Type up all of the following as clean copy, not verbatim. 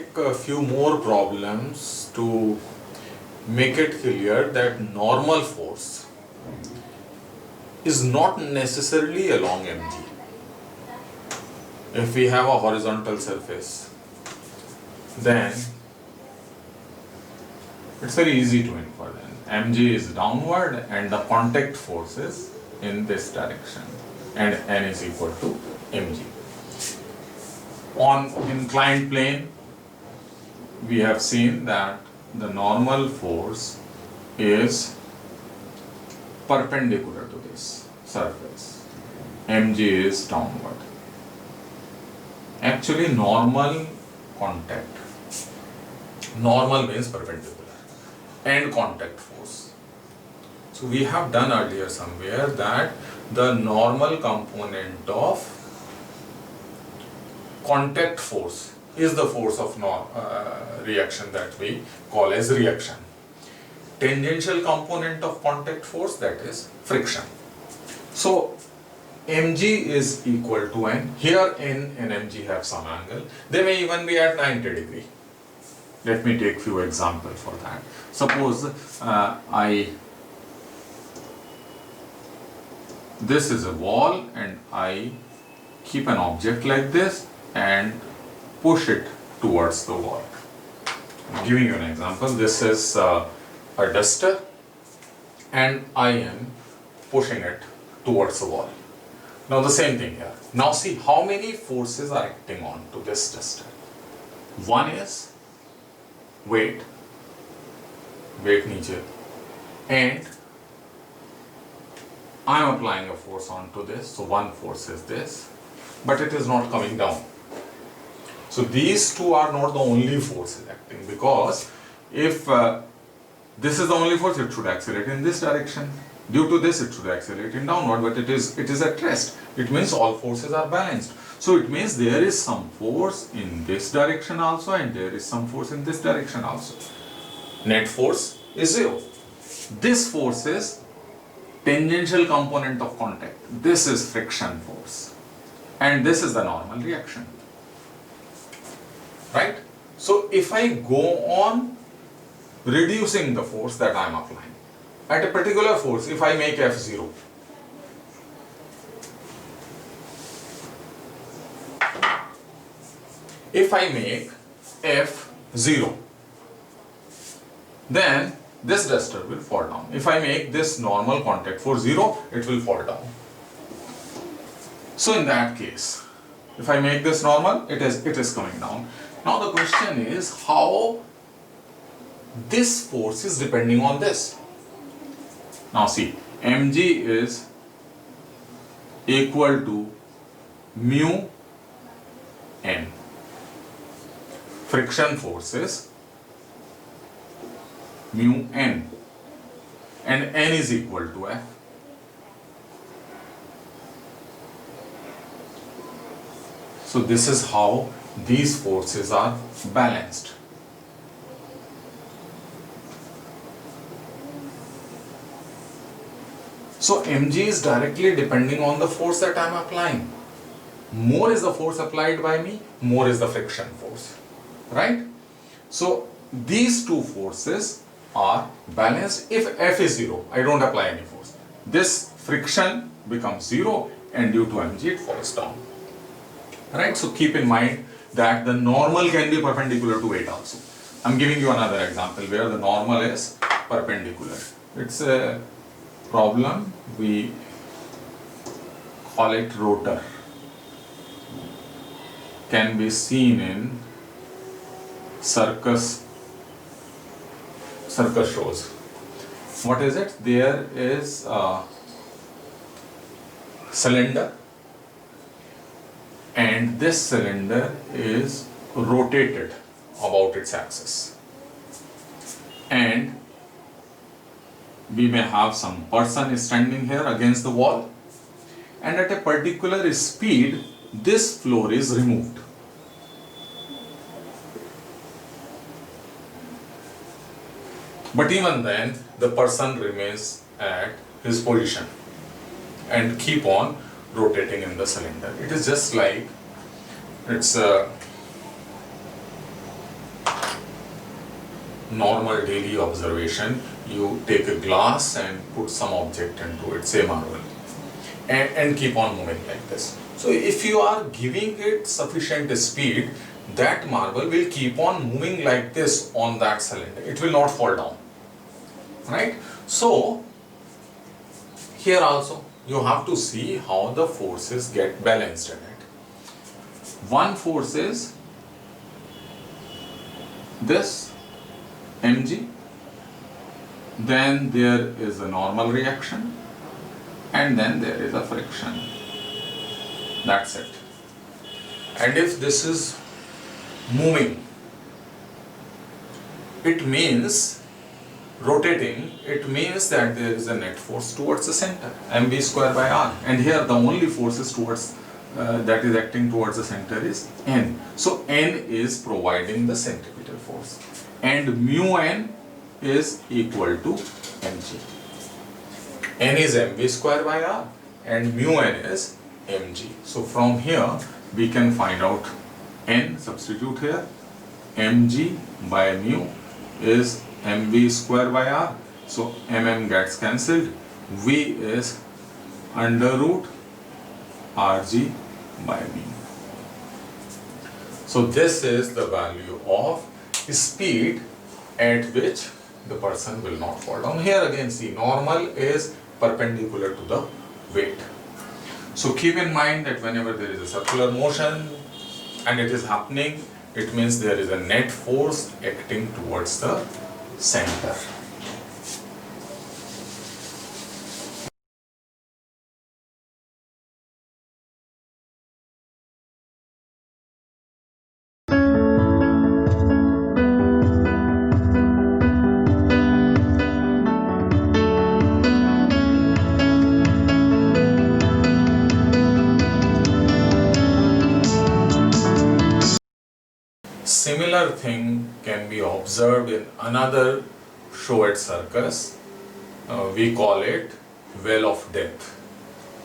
take a few more problems to make it clear that normal force is not necessarily along mg. If we have a horizontal surface, then it's very easy to infer then. mg is downward and the contact force is in this direction and n is equal to mg. On inclined plane, we have seen that the normal force is perpendicular to this surface. mg is downward. Actually, normal contact. Normal means perpendicular and contact force. So we have done earlier somewhere that the normal component of contact force is the force of reaction that we call as reaction. Tangential component of contact force, that is friction. So mg is equal to n. Here n and mg have some angle. They may even be at 90 degree. Let me take few examples for that. Suppose this is a wall and I keep an object like this and push it towards the wall. I'm giving you an example. This is a duster and I am pushing it towards the wall. Now the same thing here. Now see how many forces are acting on to this duster. One is weight niche, and I am applying a force onto this. So one force is this, but it is not coming down. So these two are not the only forces acting, because if this is the only force, it should accelerate in this direction. Due to this, it should accelerate in downward, but it is at rest. It means all forces are balanced. So it means there is some force in this direction also, and there is some force in this direction also. Net force is 0. This force is tangential component of contact. This is friction force, and this is the normal reaction. Right? So if I go on reducing the force that I am applying at a particular force, if I make F0, then this duster will fall down. If I make this normal contact force 0, it will fall down. So in that case, if I make this normal, it is coming down. Now the question is how this force is depending on this. Now see, mg is equal to mu n. Friction force is mu n, and n is equal to F. So this is how these forces are balanced. So mg is directly depending on the force that I am applying. More is the force applied by me, more is the friction force. Right? So these two forces are balanced. If F is 0, I don't apply any force. This friction becomes 0, and due to mg it falls down. Right? So keep in mind that the normal can be perpendicular to weight also. I'm giving you another example where the normal is perpendicular. It's a problem, we call it rotor. Can be seen in circus shows. What is it? There is a cylinder, and this cylinder is rotated about its axis, and we may have some person standing here against the wall, and at a particular speed this floor is removed. But even then the person remains at his position and keep on rotating in the cylinder. It is just like it's normal daily observation, you take a glass and put some object into it, say marble, and keep on moving like this. So if you are giving it sufficient speed, that marble will keep on moving like this on that cylinder. It will not fall down, right? So here also you have to see how the forces get balanced in it. One force is this mg, then there is a normal reaction, and then there is a friction. That's it. And if this is moving, it means rotating, it means that there is a net force towards the center, mv square by r, and here the only force is towards that is acting towards the center is N. So N is providing the centripetal force, and mu N is equal to mg. N is mv square by r and mu N is mg. So from here we can find out N, substitute here, mg by mu is mv square by r. So mm gets cancelled, v is under root rg by mu. So this is the value of speed at which the person will not fall down. Here again see, normal is perpendicular to the weight. So keep in mind that whenever there is a circular motion and it is happening, it means there is a net force acting towards the center. Similar thing can be observed in another show at circus. We call it Well of Death,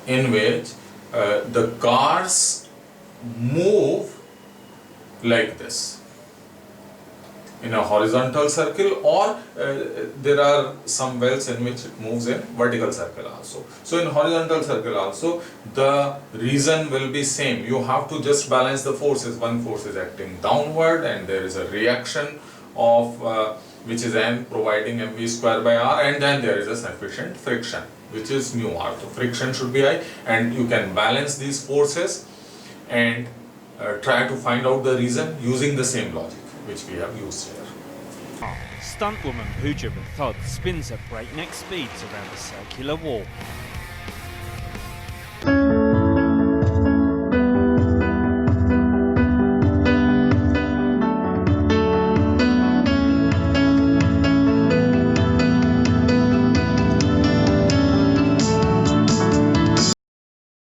in which the cars move like this in a horizontal circle, or there are some wells in which it moves in vertical circle also. So in horizontal circle also the reason will be same. You have to just balance the forces. One force is acting downward and there is a reaction of which is N providing mv square by r, and then there is a sufficient friction which is mu r. So friction should be I, and you can balance these forces and try to find out the reason using the same logic which we have used here. Stuntwoman Pooja the Thud spins at breakneck speeds around a circular wall.